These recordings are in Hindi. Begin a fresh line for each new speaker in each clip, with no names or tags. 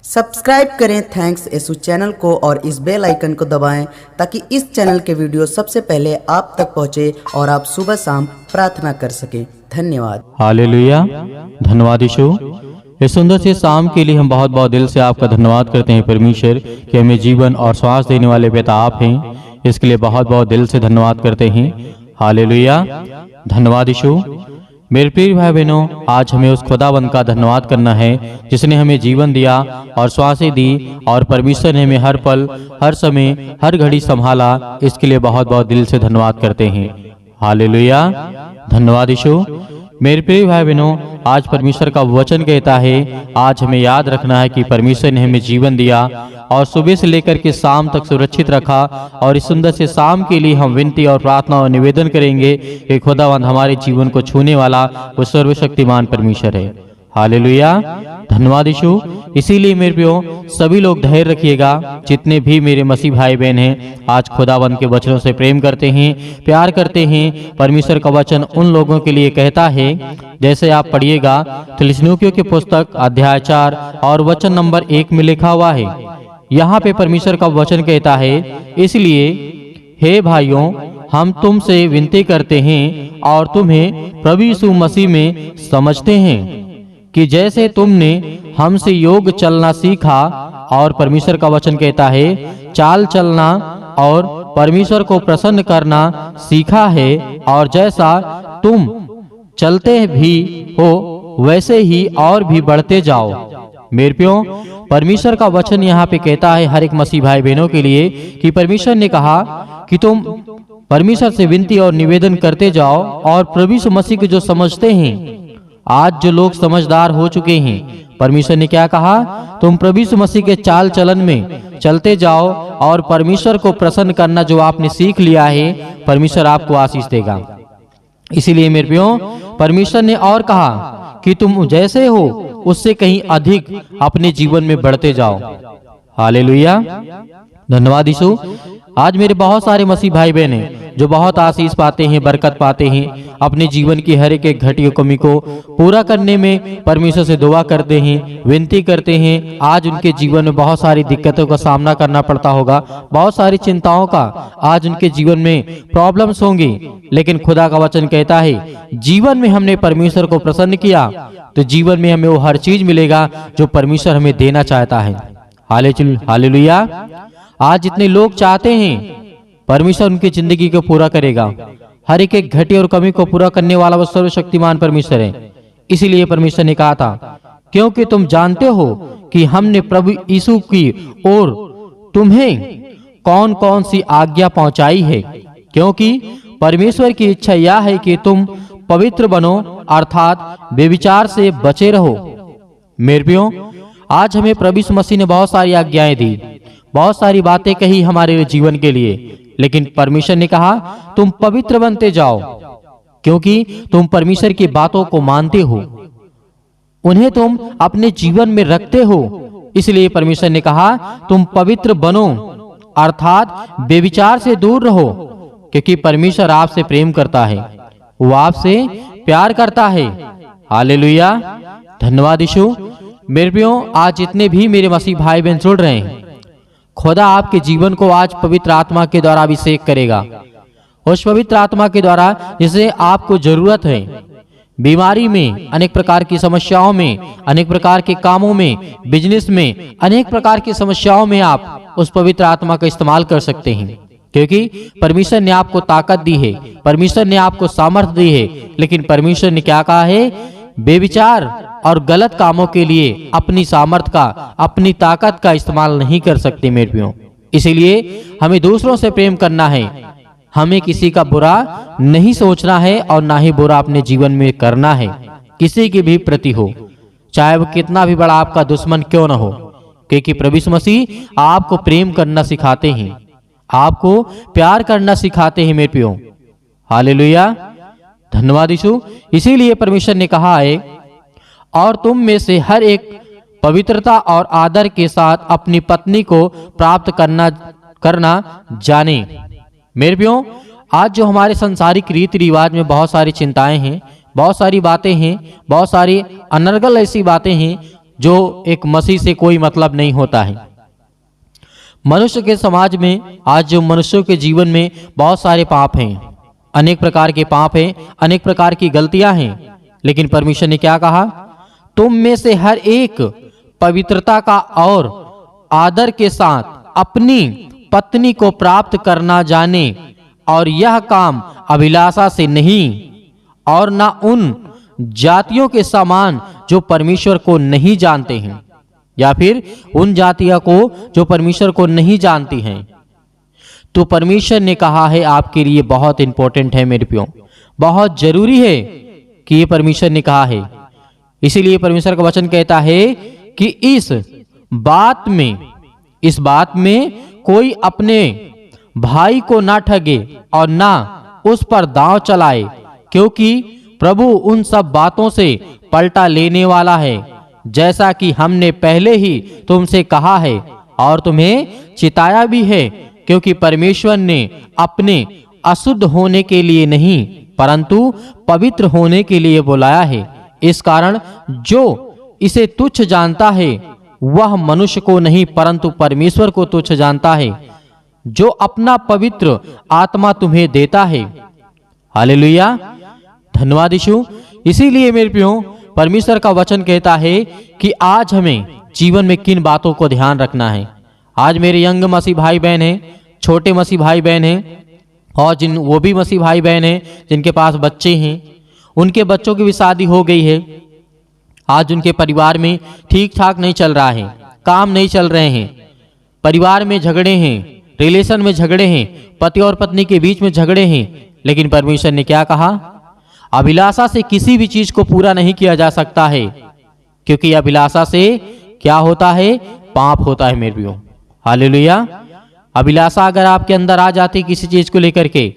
सब्सक्राइब करें थैंक्स यसु चैनल को और इस बेल आइकन को दबाएं ताकि इस चैनल के वीडियो सबसे पहले आप तक पहुंचे और आप सुबह शाम प्रार्थना कर सकें। धन्यवाद।
हालेलुया। धन्यवाद यीशु। इस सुंदर से शाम के लिए हम बहुत बहुत दिल से आपका धन्यवाद करते हैं परमेश्वर कि हमें जीवन और श्वास देने वाले पिता आप हैं। इसके लिए बहुत बहुत दिल से धन्यवाद करते हैं। हालेलुया। धन्यवाद यीशु। मेरे प्रिय भाई बहनों, आज हमें उस खुदावंद का धन्यवाद करना है जिसने हमें जीवन दिया और श्वासें दी और परमेश्वर ने हमें हर पल, हर समय, हर घड़ी संभाला। इसके लिए बहुत बहुत दिल से धन्यवाद करते हैं। हालेलुया। धन्यवाद यीशु। मेरे प्रिय भाई बहनों, आज परमेश्वर का वचन कहता है, आज हमें याद रखना है कि परमेश्वर ने हमें जीवन दिया और सुबह से लेकर के शाम तक सुरक्षित रखा। और इस सुंदर से शाम के लिए हम विनती और प्रार्थना और निवेदन करेंगे कि खुदावंद हमारे जीवन को छूने वाला वो सर्वशक्तिमान परमेश्वर है। हालेलुया। धन्यवाद यीशु। इसीलिए मेरे प्रियो, सभी लोग धैर्य रखिएगा। जितने भी मेरे मसीह भाई बहन हैं, आज खुदावंद के वचनों से प्रेम करते हैं, प्यार करते हैं। परमेश्वर का वचन उन लोगों के लिए कहता है, जैसे आप पढ़िएगा थिस्सलुनीकियों की पुस्तक अध्याय 4 और वचन नंबर 1 में लिखा हुआ है। यहाँ पे परमेश्वर का वचन कहता है, इसलिए हे भाइयों, हम तुमसे विनती करते हैं और तुम्हें प्रभु यीशु मसीह में समझते हैं कि जैसे तुमने हमसे योग चलना सीखा, और परमेश्वर का वचन कहता है चाल चलना और परमेश्वर को प्रसन्न करना सीखा है, और जैसा तुम चलते भी हो वैसे ही और भी बढ़ते जाओ। मेरे प्रियो, परमेश्वर का वचन यहाँ पे कहता है हर एक मसीह भाई बहनों के लिए कि परमेश्वर ने कहा कि तुम परमेश्वर से विनती और निवेदन करते जाओ। और प्रभु यीशु मसीह को जो समझते हैं, आज जो लोग समझदार हो चुके हैं, परमेश्वर ने क्या कहा, तुम प्रभु यीशु मसीह के चाल चलन में चलते जाओ और परमेश्वर को प्रसन्न करना जो आपने सीख लिया है, परमेश्वर आपको आशीष देगा। इसीलिए मेरे प्रियो, परमेश्वर ने और कहा कि तुम जैसे हो उससे कहीं अधिक अपने जीवन में बढ़ते जाओ। हालेलुया। धन्यवाद यीशु। आज मेरे बहुत सारे मसीह भाई बहन हैं जो बहुत आशीष पाते हैं, बरकत पाते हैं, अपने जीवन की हर एक घटी कमी को पूरा करने में परमेश्वर से दुआ करते हैं, विनती करते हैं। आज उनके जीवन में बहुत सारी दिक्कतों का सामना करना पड़ता होगा, बहुत सारी चिंताओं का आज उनके जीवन में प्रॉब्लम्स होंगी, लेकिन खुदा का वचन कहता है जीवन में हमने परमेश्वर को प्रसन्न किया तो जीवन में हमें वो हर चीज मिलेगा जो परमेश्वर हमें देना चाहता है। हालेलुया। आज जितने लोग चाहते हैं परमेश्वर उनकी जिंदगी को पूरा करेगा, हर एक घटी और कमी को पूरा करने वाला वह सर्वशक्तिमान परमेश्वर है। इसीलिए परमेश्वर ने कहा था, क्योंकि तुम जानते हो कि हमने प्रभु यीशु की ओर तुम्हें कौन कौन सी आज्ञा पहुंचाई है, क्योंकि परमेश्वर की इच्छा यह है कि तुम पवित्र बनो, अर्थात बेविचार से बचे रहो। मेरे प्रियो, आज हमें प्रभु यीशु मसीह ने बहुत सारी आज्ञाएं दी, बहुत सारी बातें कही हमारे जीवन के लिए, लेकिन परमेश्वर ने कहा तुम पवित्र बनते जाओ, क्योंकि तुम परमेश्वर की बातों को मानते हो, उन्हें तुम अपने जीवन में रखते हो। इसलिए परमेश्वर ने कहा तुम पवित्र बनो, अर्थात बेविचार से दूर रहो, क्योंकि परमेश्वर आपसे प्रेम करता है, वो आपसे प्यार करता है। हालेलुया। धन्यवाद यीशु। मेरे प्रियो, आज जितने भी मेरे मसीह भाई बहन सुन रहे हैं, खुदा आपके जीवन को आज पवित्र आत्मा के द्वारा अभिषेक करेगा। उस पवित्र आत्मा के द्वारा जिसे आपको जरूरत है, बीमारी में, अनेक प्रकार की समस्याओं में, अनेक प्रकार के कामों में, बिजनेस में, अनेक प्रकार की समस्याओं में आप उस पवित्र आत्मा का इस्तेमाल कर सकते हैं, क्योंकि परमेश्वर ने आपको ताकत दी है, परमेश्वर ने आपको सामर्थ्य दी है। लेकिन परमेश्वर ने क्या कहा है, बेविचार और गलत कामों के लिए अपनी सामर्थ का, अपनी ताकत का इस्तेमाल नहीं कर सकते मेरे प्रियो। इसीलिए हमें दूसरों से प्रेम करना है, हमें किसी का बुरा नहीं सोचना है और ना ही बुरा अपने जीवन में करना है, किसी के भी प्रति हो, चाहे वो कितना भी बड़ा आपका दुश्मन क्यों ना हो, क्योंकि प्रभु यीशु मसीह आपको प्रेम करना सिखाते हैं, आपको प्यार करना सिखाते हैं मेरे प्रियो। हालेलुया। धन्यवाद यीशु। इसीलिए परमेश्वर ने कहा है, और तुम में से हर एक पवित्रता और आदर के साथ अपनी पत्नी को प्राप्त करना जाने। मेरे प्रियो, आज जो हमारे संसारिक रीति रिवाज में बहुत सारी चिंताएं हैं, बहुत सारी बातें हैं, बहुत सारी अनर्गल ऐसी बातें हैं जो एक मसीह से कोई मतलब नहीं होता है। मनुष्य के समाज में आज जो मनुष्यों के जीवन में बहुत सारे पाप हैं, अनेक प्रकार के पाप हैं, अनेक प्रकार की गलतियां हैं, लेकिन परमेश्वर ने क्या कहा? तुम में से हर एक पवित्रता का और आदर के साथ अपनी पत्नी को प्राप्त करना जाने, और यह काम अभिलाषा से नहीं और ना उन जातियों के समान जो परमेश्वर को नहीं जानते हैं, या फिर उन जातियों को जो परमेश्वर को नहीं जानती हैं। तो परमेश्वर ने कहा है आपके लिए बहुत इंपॉर्टेंट है मेरे प्रियो, बहुत जरूरी है कि ये परमेश्वर ने कहा है। इसीलिए परमेश्वर का वचन कहता है कि इस बात में कोई अपने भाई को ना ठगे और ना उस पर दांव चलाए, क्योंकि प्रभु उन सब बातों से पलटा लेने वाला है, जैसा कि हमने पहले ही तुमसे कहा है और तुम्हें चिताया भी है। क्योंकि परमेश्वर ने अपने अशुद्ध होने के लिए नहीं परंतु पवित्र होने के लिए बुलाया है। इस कारण जो इसे तुच्छ जानता है वह मनुष्य को नहीं परंतु परमेश्वर को तुच्छ जानता है, जो अपना पवित्र आत्मा तुम्हें देता है। हालेलुया, धन्यवाद यीशु। इसीलिए मेरे प्रियो परमेश्वर का वचन कहता है कि आज हमें जीवन में किन बातों को ध्यान रखना है। आज मेरे यंग मसीह भाई बहन हैं, छोटे मसीह भाई बहन हैं, और वो भी मसीह भाई बहन हैं जिनके पास बच्चे हैं, उनके बच्चों की भी शादी हो गई है। आज उनके परिवार में ठीक ठाक नहीं चल रहा है, काम नहीं चल रहे हैं, परिवार में झगड़े हैं, रिलेशन में झगड़े हैं, पति और पत्नी के बीच में झगड़े हैं। लेकिन परमेश्वर ने क्या कहा? अभिलाषा से किसी भी चीज को पूरा नहीं किया जा सकता है, क्योंकि अभिलाषा से क्या होता है? पाप होता है मेरे प्रियो। हालेलुया। अभिलाषा अगर आपके अंदर आ जाती किसी चीज को लेकर के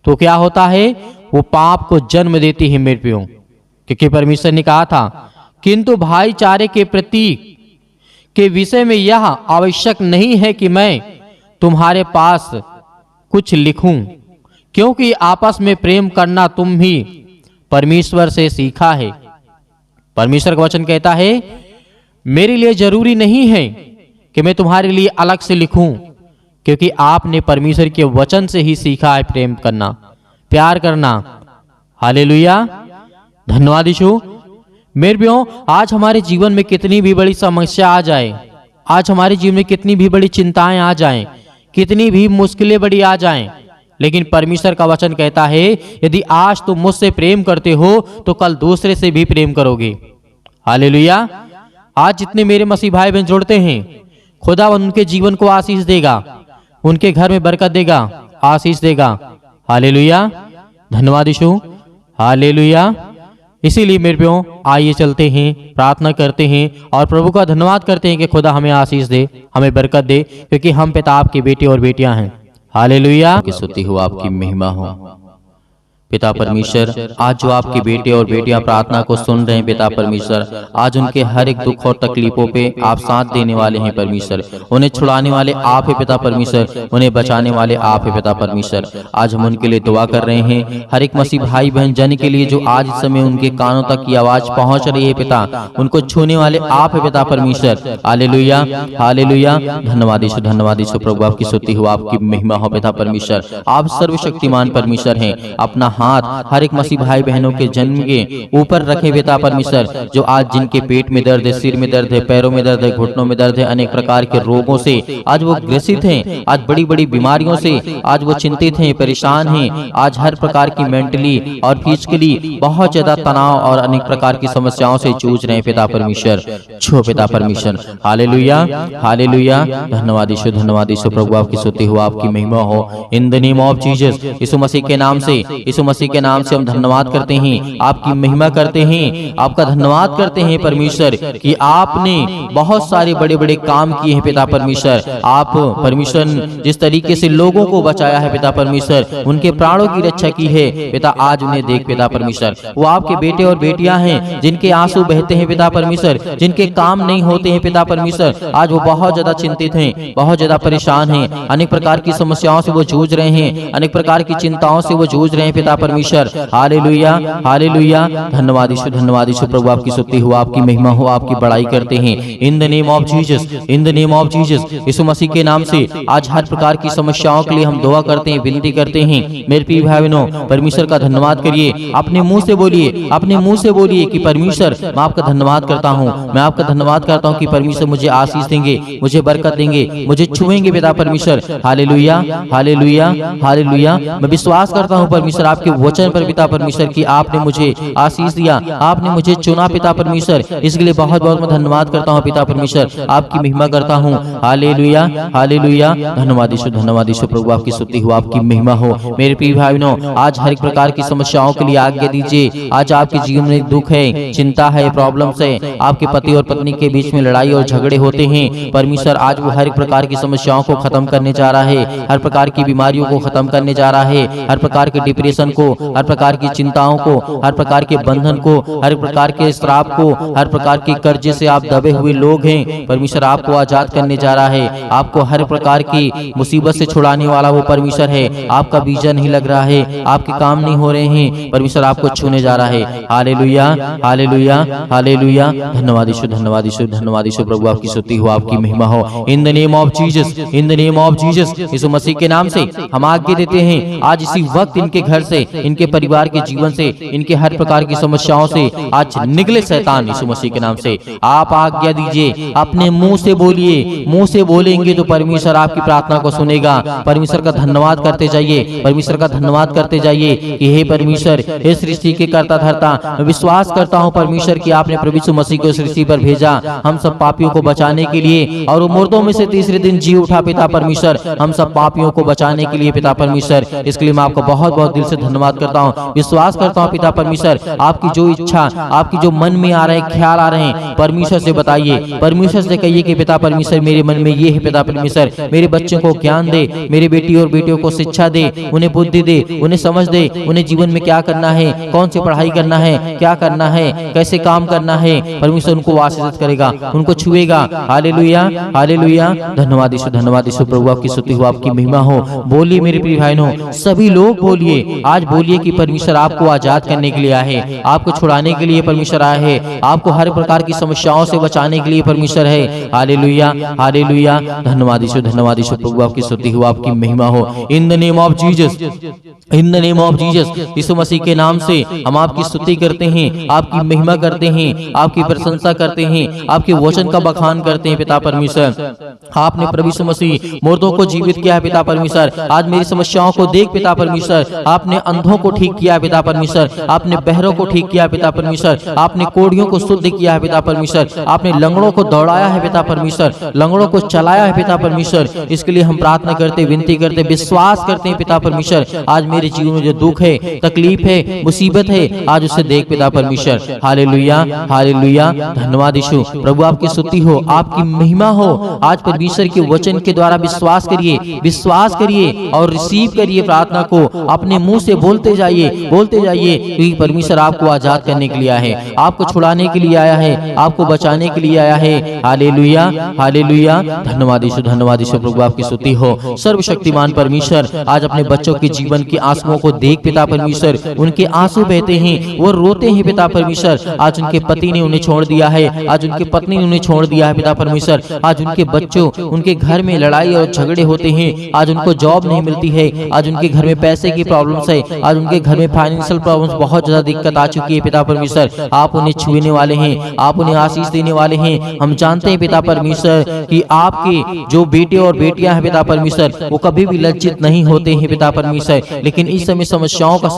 तो क्या होता है? वो पाप को जन्म देती है मेरे प्रियो। क्योंकि परमेश्वर ने कहा था, किंतु भाईचारे के प्रतीक के विषय में यह आवश्यक नहीं है कि मैं तुम्हारे पास कुछ लिखूं, क्योंकि आपस में प्रेम करना तुम भी परमेश्वर से सीखा है। परमेश्वर का वचन कहता है, मेरे लिए जरूरी नहीं है कि मैं तुम्हारे लिए अलग से लिखूं, क्योंकि आपने परमेश्वर के वचन से ही सीखा है प्रेम करना, प्यार करना। हालेलुया, धन्यवाद यीशु। मेरे प्रियो, आज हमारे जीवन में कितनी भी बड़ी समस्या आ जाए, आज हमारे जीवन में कितनी भी बड़ी चिंताएं आ जाएं, कितनी भी मुश्किलें बड़ी आ जाएं, लेकिन परमेश्वर का वचन कहता है, यदि आज तुम मुझसे प्रेम करते हो तो कल दूसरे से भी प्रेम करोगे। हालेलुया। आज जितने मेरे मसीह भाई बहन जुड़ते हैं, खुदा उनके जीवन को आशीष देगा, उनके घर में बरकत देगा, आशीष देगा। हालेलुया, धन्यवाद यीशु। हालेलुया। इसीलिए मेरे प्रियो, आइए चलते हैं, प्रार्थना करते हैं और प्रभु का धन्यवाद करते हैं कि खुदा हमें आशीष दे, हमें बरकत दे, क्योंकि हम पिता आपके बेटे और बेटियां हैं। हालेलुया। की स्तुति हो, आपकी महिमा हो। पिता परमेश्वर, आज जो आपके बेटे और बेटियां प्रार्थना को सुन रहे हैं पिता परमेश्वर, आज उनके हर एक दुख और तकलीफों पे आप साथ देने वाले हैं परमेश्वर। उन्हें छुड़ाने वाले आप है पिता परमेश्वर, उन्हें बचाने वाले आप है पिता परमेश्वर। आज हम उनके लिए दुआ कर रहे हैं, हर एक मसीह भाई बहन जन के लिए जो आज इस समय उनके कानों तक की आवाज पहुंच रही है पिता, उनको छूने वाले आप है पिता परमेश्वर। हालेलुया, हालेलुया, धन्यवाद यीशु, धन्यवाद यीशु। प्रभु आपकी स्तुति हो, आपकी महिमा हो पिता परमेश्वर। आप सर्वशक्तिमान परमेश्वर हैं। अपना हाथ हर एक मसीह भाई बहनों के जन्म के ऊपर रखे पिता परमेश्वर, जो आज जिनके पेट में दर्द है, सिर में दर्द है, पैरों में दर्द है, घुटनों में दर्द है, अनेक प्रकार के रोगों से आज वो ग्रसित हैं, आज बड़ी बड़ी बीमारियों से आज वो चिंतित हैं, परेशान हैं, आज हर प्रकार की मेंटली और फिजिकली बहुत ज्यादा तनाव और अनेक प्रकार की समस्याओं से जूझ रहे हैं पिता परमेश्वर। छो पिता परमेश्वर। हालेलुया, हालेलुया, धन्यवाद यीशु, धन्यवाद यीशु। प्रभु आपकी स्तुति हो, आपकी महिमा हो। In the name of Jesus, Yeshu Masih के नाम से, यीशु मसीह के नाम से हम धन्यवाद करते हैं, आपकी महिमा करते हैं, आपका धन्यवाद करते हैं परमेश्वर कि आपने बहुत सारे बड़े बड़े काम किए हैं पिता परमेश्वर। आप परमेश्वर जिस तरीके से लोगों को बचाया है पिता परमेश्वर, उनके प्राणों की रक्षा की है पिता, आज उन्हें देख पिता परमेश्वर। वो आपके बेटे और बेटियां हैं जिनके आंसू बहते हैं पिता परमेश्वर, जिनके काम नहीं होते हैं पिता परमेश्वर, आज वो बहुत ज्यादा चिंतित हैं, बहुत ज्यादा परेशान हैं, अनेक प्रकार की समस्याओं से वो जूझ रहे हैं, अनेक प्रकार की चिंताओं से वो जूझ रहे हैं पिता परमेश्वर। हालेलुया, हालेलुया, धन्यवाद यीशु, धन्यवाद यीशु प्रभु, आपकी स्तुति हो, आपकी महिमा हो, आपकी बड़ाई करते हैं। In the name of Jesus, in the name of Jesus, Yeshu Masih के नाम से आज हर प्रकार की समस्याओं के लिए हम दुआ करते हैं, विनती करते हैं। मेरे प्रिय भाई बहनों, परमेश्वर का धन्यवाद करिए, अपने मुंह से बोलिए, अपने मुंह से बोलिए कि परमेश्वर मैं आपका धन्यवाद करता हूँ, मैं आपका धन्यवाद करता हूँ कि परमेश्वर मुझे आशीष देंगे, मुझे बरकत देंगे, मुझे छुएंगे पिता परमेश्वर। Hallelujah, hallelujah, hallelujah. मैं विश्वास करता हूँ परमेश्वर आपके वचन पर पिता परमेश्वर कि आपने मुझे आशीष दिया, आपने मुझे चुना पिता परमेश्वर, इसके लिए बहुत बहुत मैं धन्यवाद करता हूँ पिता परमेश्वर, आपकी महिमा करता हूँ। हालेलुया, हालेलुया, धन्यवाद यीशु, धन्यवाद यीशु प्रभु, आपकी स्तुति हो, आपकी महिमा हो। मेरे प्रिय भाई बहनों, आज हर एक प्रकार की समस्याओं के लिए आज्ञा दीजिए। आज आपके जीवन में दुख है, चिंता है, प्रॉब्लम्स है, आपके पति और पत्नी के बीच में लड़ाई और झगड़े होते हैं, परमेश्वर आज वो हर एक प्रकार की समस्याओं को खत्म करने जा रहा है, हर प्रकार की बीमारियों को खत्म करने जा रहा है, हर प्रकार के डिप्रेशन को, हर प्रकार की चिंताओं को, हर प्रकार के बंधन को, हर प्रकार के श्राप को, हर प्रकार के कर्जे से आप दबे हुए लोग हैं, परमेश्वर आपको आजाद करने जा रहा है। आपको हर प्रकार की मुसीबत से छुड़ाने वाला वो परमेश्वर है। आपका वीजा नहीं लग रहा है, आपके काम नहीं हो रहे हैं, परमेश्वर आपको छूने जा रहा है। हालेलुया, हालेलुया, हालेलुया, धन्यवाद यीशु, धन्यवाद यीशु, धन्यवाद यीशु प्रभु, आपकी स्तुति हो, आपकी महिमा हो। In the name of Jesus, in the name of Jesus, Yeshu Masih के नाम से हम आज्ञा देते हैं, आज इसी वक्त इनके घर से, इनके परिवार के जीवन से, इनके हर प्रकार की समस्याओं से आज निकले शैतान, यीशु मसीह के नाम से आप आज्ञा दीजिए। अपने मुंह से बोलिए, मुंह से बोलेंगे तो परमेश्वर आपकी प्रार्थना को सुनेगा। परमेश्वर का धन्यवाद करते जाइए, परमेश्वर का धन्यवाद करते जाइए कि हे परमेश्वर, हे सृष्टि के कर्ता धर्ता, मैं विश्वास करता हूँ परमेश्वर कि आपने प्रभु यीशु मसीह को सृष्टि पर भेजा हम सब पापियों को बचाने के लिए, और वो मुर्दों में से तीसरे दिन जी उठा पिता परमेश्वर, हम सब पापियों को बचाने के लिए पिता परमेश्वर। इसके लिए मैं आपको बहुत बहुत दिल से धन्यवाद करता हूँ, विश्वास करता हूँ पिता परमेश्वर, आपकी जो इच्छा, आपकी जो मन में आ रहे ख्याल आ रहे हैं, परमेश्वर से बताइए, परमेश्वर से कहिए कि पिता परमेश्वर मेरे मन में ये है पिता परमेश्वर, मेरे बच्चों को ज्ञान दे, मेरे बेटी और बेटियों को शिक्षा दे, उन्हें बुद्धि दे, उन्हें समझ दे, उन्हें जीवन में क्या करना है, कौन सी पढ़ाई करना है, क्या करना है, कैसे काम करना है, परमेश्वर उनको आशीषित करेगा, उनको छुएगा। हालेलुया, हालेलुया, धन्यवाद यीशु, धन्यवाद यीशु प्रभु, आपकी स्तुति हो, आपकी महिमा हो। बोलिए मेरे प्रिय भाइयों, सभी लोग बोलिए, आज बोलिए कि परमेश्वर आपको आजाद करने के लिए आए हैं, आपको छुड़ाने के लिए परमेश्वर आए हैं, आपको हर प्रकार की समस्याओं से बचाने के लिए परमेश्वर है। हालेलुया, हालेलुया, धन्यवाद यीशु, धन्यवाद यीशु प्रभु, आपकी स्तुति हो, आपकी महिमा हो। In the name of Jesus, in the name of Jesus, Yeshu Masih के नाम से हम आपकी स्तुति करते हैं, आपकी महिमा करते हैं, आपकी प्रशंसा करते हैं, आपके वचन का बखान करते हैं पिता परमेश्वर। आपने प्रभु यीशु मसीह मुर्दों को जीवित किया है पिता परमेश्वर, आज मेरी समस्याओं को देख पिता परमेश्वर, आपने अंधों को ठीक किया है पिता परमेश्वर, आपने बहरों को ठीक किया है पिता परमेश्वर, आपने कोढ़ियों को शुद्ध किया है पिता परमेश्वर, आपने लंगड़ों को दौड़ाया है पिता परमेश्वर, लंगड़ों को चलाया है पिता परमेश्वर। इसके लिए हम प्रार्थना करते, विनती करते, विश्वास करते हैं पिता परमेश्वर, आज मेरे जीवन में जो दुख है, तकलीफ है, मुसीबत है, आज उसे देख पिता परमेश्वर। हालेलुया, हालेलुया, धन्यवाद यीशु प्रभु, आपकी स्तुति हो, आपकी महिमा हो। आज परमेश्वर के वचन के द्वारा विश्वास करिए, विश्वास करिए और रिसीव करिए प्रार्थना को, अपने मुंह से बोलते जाइए, बोलते जाइए, क्योंकि परमेश्वर आपको आजाद करने के लिए आया है, आपको छुड़ाने के लिए आया है, आपको बचाने के लिए आया है। हालेलुया, हालेलुया, धन्यवाद यीशु, धन्यवाद यीशु प्रभु, आपकी स्तुति हो। सर्वशक्तिमान परमेश्वर, आज अपने बच्चों के जीवन के आंसुओं को देख पिता परमेश्वर, उनके आंसू बहते हैं, वो रोते हैं पिता परमेश्वर, आज उनके पति ने उन्हें छोड़ दिया है, आज उनके पत्नी ने उन्हें छोड़ दिया है पिता परमेश्वर, आज उनके बच्चों, उनके घर में लड़ाई और झगड़े होते हैं, आज उनको जॉब नहीं मिलती है, आज उनके घर में पैसे की प्रॉब्लम्स है, आज उनके घर में फाइनेंशियल प्रॉब्लम्स, बहुत ज्यादा दिक्कत आ चुकी है पिता परमेश्वर। आप उन्हें छूने वाले हैं, आप उन्हें आशीष देने वाले हैं। हम जानते हैं पिता परमेश्वर कि आपके जो बेटे और बेटियां हैं पिता परमेश्वर, वो कभी भी लज्जित नहीं होते हैं पिता परमेश्वर, लेकिन इस समय समस्याओं का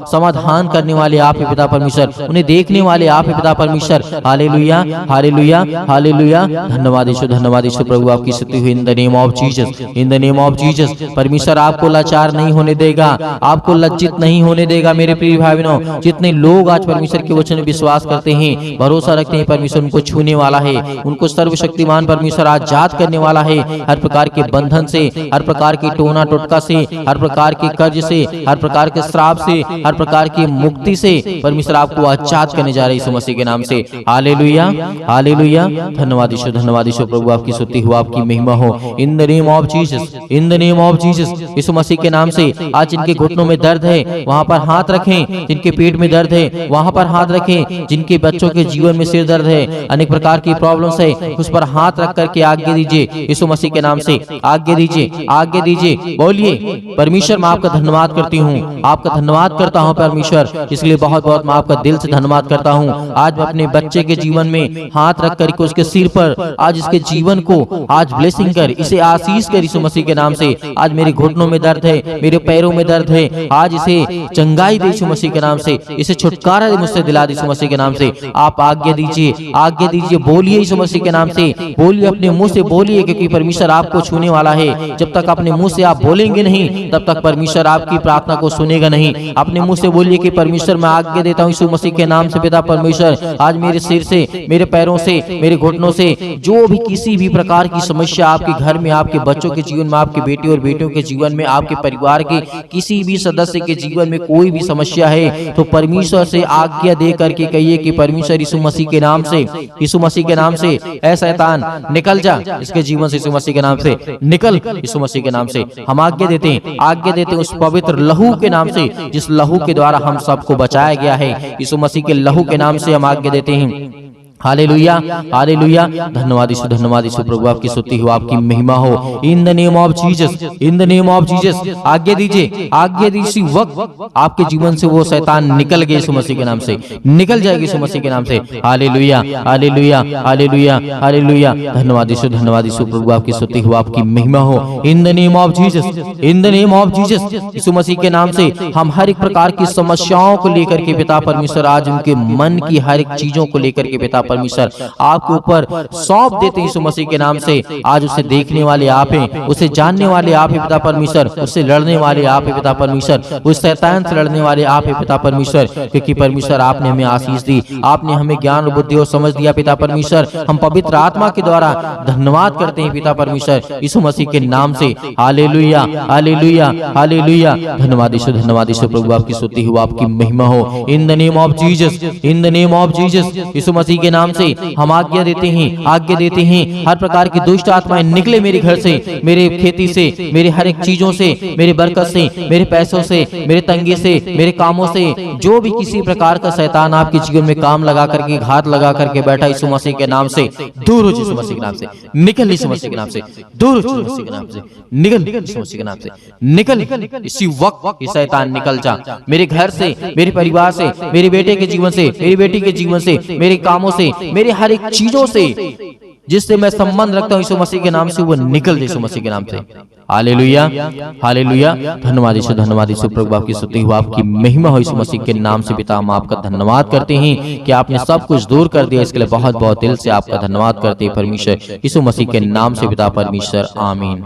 समाधान करने वाले आप हैं पिता परमेश्वर, उन्हें देखने वाले आप हैं पिता परमेश्वर। हालेलुया, हालेलुया, हालेलुया, धन्यवाद यीशु, धन्यवाद यीशु प्रभु, आपकी स्तुति हुई। इन the name of Jesus, in the name of Jesus, परमेश्वर आपको लाचार नहीं होने देगा, आपको लज्जित नहीं होने देगा। मेरे प्रिय भाई बहनों, जितने लोग आज परमेश्वर के वचन में विश्वास करते हैं, भरोसा रखते हैं, परमेश्वर उनको छूने वाला है, उनको सर्वशक्तिमान परमेश्वर आजाद करने वाला है, हर प्रकार के बंधन से, हर प्रकार की टोना टोटका से, हर प्रकार के कर्ज से, हर प्रकार के श्राप से, हर प्रकार की मुक्ति से परमेश्वर आपको आजाद करने जा रहे हैं यीशु मसीह के नाम से। हालेलुया, हालेलुया, धन्यवाद यीशु, धन्यवाद यीशु प्रभु, आपकी स्तुति हो, आपकी महिमा हो। In the name of Jesus, in the name of Jesus, Yeshu Masih के नाम से आज इनके घुटनों में दर्द
है वहां पर हाथ रखें, जिनके पेट में दर्द है वहां पर हाथ रखें, जिनके बच्चों के जीवन में सिर दर्द है, अनेक प्रकार की प्रॉब्लम्स है, उस पर हाथ रख करके आज्ञा दीजिए यीशु मसीह के नाम से, आज्ञा दीजिए, आज्ञा दीजिए। बोलिए परमेश्वर मैं आपका धन्यवाद करती हूँ, आपका धन्यवाद करता हूँ परमेश्वर, इसलिए बहुत बहुत मैं आपका दिल से धन्यवाद करता हूँ। आज मैं अपने बच्चे के जीवन में हाथ रख करके उसके सिर पर आज इसके जीवन को आज ब्लेसिंग कर, इसे आशीष कर यीशु मसीह के नाम से। आज मेरे घुटनों में दर्द है, मेरे पैरों में दर्द है, आज इसे चंगाई दे यीशु मसीह के नाम से, इसे छुटकारा दे मुझसे दिला दे यीशु मसीह के नाम से। आप आज्ञा दीजिए, आज्ञा दीजिए, बोलिए यीशु मसीह के नाम से, बोलिए अपने मुंह से बोलिए, क्योंकि परमेश्वर आपको छूने वाला है। जब तक अपने मुंह से आप बोलेंगे नहीं तब तक परमेश्वर आपकी प्रार्थना को सुनेगा नहीं। अपने मुंह से बोलिए कि परमेश्वर मैं आज्ञा देता हूँ यीशु मसीह के नाम से पिता परमेश्वर, आज मेरे सिर से, मेरे पैरों से, मेरे घुटनों से जो भी किसी भी प्रकार की समस्या आपके घर में, आपके बच्चों के जीवन में, आपके बेटे और बेटियों के जीवन में, आपके परिवार के किसी भी सदस्य के जीवन में कोई भी समस्या है तो परमेश्वर से आज्ञा दे करके कहिए कि परमेश्वर यीशु मसीह के नाम से, यीशु मसीह के नाम से ऐ शैतान निकल जा इसके जीवन से, यीशु मसीह के नाम से निकल, यीशु मसीह के नाम से हम आज्ञा देते हैं, आज्ञा देते हैं उस पवित्र लहू के नाम से, जिस लहू के द्वारा हम सबको बचाया गया है, यीशु मसीह के लहू के नाम से हम आज्ञा देते हैं। हालेलुया, हालेलुया, धन्यवाद यीशु, धन्यवाद यीशु प्रभु, आपकी स्तुति हो, आपकी महिमा हो। In the name of Jesus, in the name of Jesus, आज्ञा दीजिए, आज्ञा दीजिए, वक्त आपके जीवन से वो शैतान निकल गए यीशु मसीह के नाम से, निकल जाएगी यीशु मसीह के नाम से। हालेलुया, हालेलुया, हालेलुया, हालेलुया, धन्यवाद यीशु, धन्यवाद यीशु प्रभु, आपकी स्तुति हो, आपकी महिमा हो। In the name of Jesus, in the name of Jesus, Yeshu Masih के नाम से हम हर एक प्रकार की समस्याओं को लेकर के पिता परमेश्वर, आज उनके मन की हर एक चीजों को लेकर के पिता परमेश्वर आपके ऊपर सौंप देते हैं यीशु मसीह के नाम से। आज उसे देखने वाले आप हैं, उसे जानने वाले आप हैं पिता परमेश्वर, उससे लड़ने वाले आप हैं पिता परमेश्वर, उस शैतान से लड़ने वाले आप हैं पिता परमेश्वर, क्योंकि परमेश्वर आपने हमें आशीष दी, आपने हमें ज्ञान और बुद्धि और समझ दिया पिता परमेश्वर। हम पवित्र आत्मा के द्वारा धन्यवाद करते हैं पिता परमेश्वर यीशु मसीह के नाम से। हालेलुया, हालेलुया, हालेलुया, धन्यवाद यीशु, धन्यवाद यीशु प्रभु, आपकी स्तुति हो, आपकी महिमा हो। In the name of Jesus, in the name of Jesus, Yeshu Masih के नाम से हम आज्ञा देते हैं, आज्ञा देते हैं हर प्रकार की दुष्ट आत्माएं निकले मेरे घर से, मेरे खेती से, मेरे हर एक चीजों से, मेरे बरकत से, मेरे पैसों से, मेरे तंगे से, मेरे कामों से, जो भी किसी प्रकार का शैतान आपके जीवन में काम लगा करके, घात लगा करके बैठा, यीशु मसीह के नाम से दूर हो, यीशु मसीह के नाम से निकल, यीशु मसीह के नाम से दूर हो, यीशु मसीह के नाम से निकल, यीशु मसीह के नाम से निकल, इसी वक्त ये शैतान निकल जा मेरे घर से, मेरे परिवार से, मेरे बेटे के जीवन से, मेरी बेटी के जीवन से, मेरे कामों से, मेरे हर एक चीजों से जिससे मैं संबंध रखता हूं यीशु मसीह के नाम से, वो निकल यीशु मसीह के नाम से। हालेलुया, हालेलुया, धन्यवाद यीशु, धन्यवाद यीशु प्रभु, आपकी स्तुति हो, आपकी महिमा हो यीशु मसीह के नाम से। पिता हम आपका धन्यवाद करते हैं कि आपने सब कुछ दूर कर दिया, इसके लिए बहुत बहुत दिल से आपका धन्यवाद करते हैं परमेश्वर यीशु मसीह के नाम से पिता परमेश्वर, आमीन।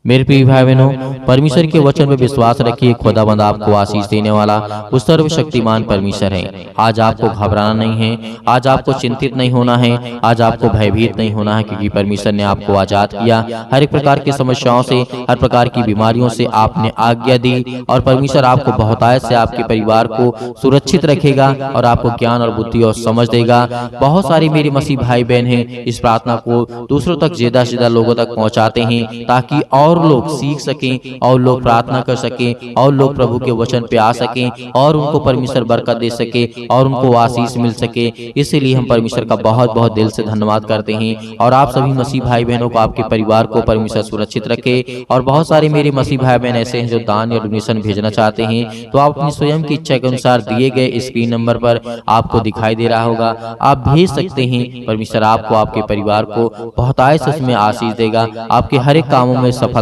मेरे प्रिय भाई बहनों, परमेश्वर के वचन में विश्वास रखिए, खुदाबंद आपको आशीष देने वाला वो सर्वशक्तिमान परमेश्वर है। आज आपको घबराना नहीं है, आज आपको चिंतित नहीं होना है, आज आपको भयभीत नहीं होना है, क्योंकि परमेश्वर ने आपको आजाद किया। हर एक प्रकार की समस्याओं से, हर प्रकार की बीमारियों से आपने आज्ञा दी, और परमेश्वर आपको बहुतायत से आपके परिवार को सुरक्षित रखेगा और आपको ज्ञान और बुद्धि और समझ देगा। बहुत सारे मेरे मसीह भाई बहन हैं, इस प्रार्थना को दूसरों तक ज्यादा से ज्यादा लोगों तक पहुंचाते हैं, ताकि और लोग सीख सकें, और लोग प्रार्थना कर सकें, और लोग प्रभु के वचन पे आ सकें, और उनको परमेश्वर बरकत दे सके, और उनको आशीष मिल सके। इसीलिए हम परमेश्वर का बहुत बहुत दिल से धन्यवाद करते हैं। और आप सभी मसीह भाई बहनों को, आपके परिवार को परमेश्वर सुरक्षित रखे। और बहुत सारे मेरे मसीह भाई बहन ऐसे हैं जो दान या डोनेशन भेजना चाहते हैं, तो आप अपनी स्वयं की इच्छा के अनुसार दिए गए स्क्रीन नंबर पर आपको दिखाई दे रहा होगा, आप भेज सकते हैं। परमेश्वर आपको, आपके परिवार को बहुतायत से उसमें आशीष देगा, आपके हर एक कामों में सफलता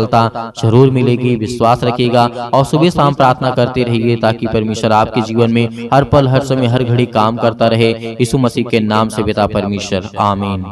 जरूर मिलेगी। विश्वास रखिएगा और सुबह शाम प्रार्थना करते रहिए, ताकि परमेश्वर आपके जीवन में हर पल, हर समय, हर घड़ी काम करता रहे। यीशु मसीह के नाम से पिता परमेश्वर, आमीन।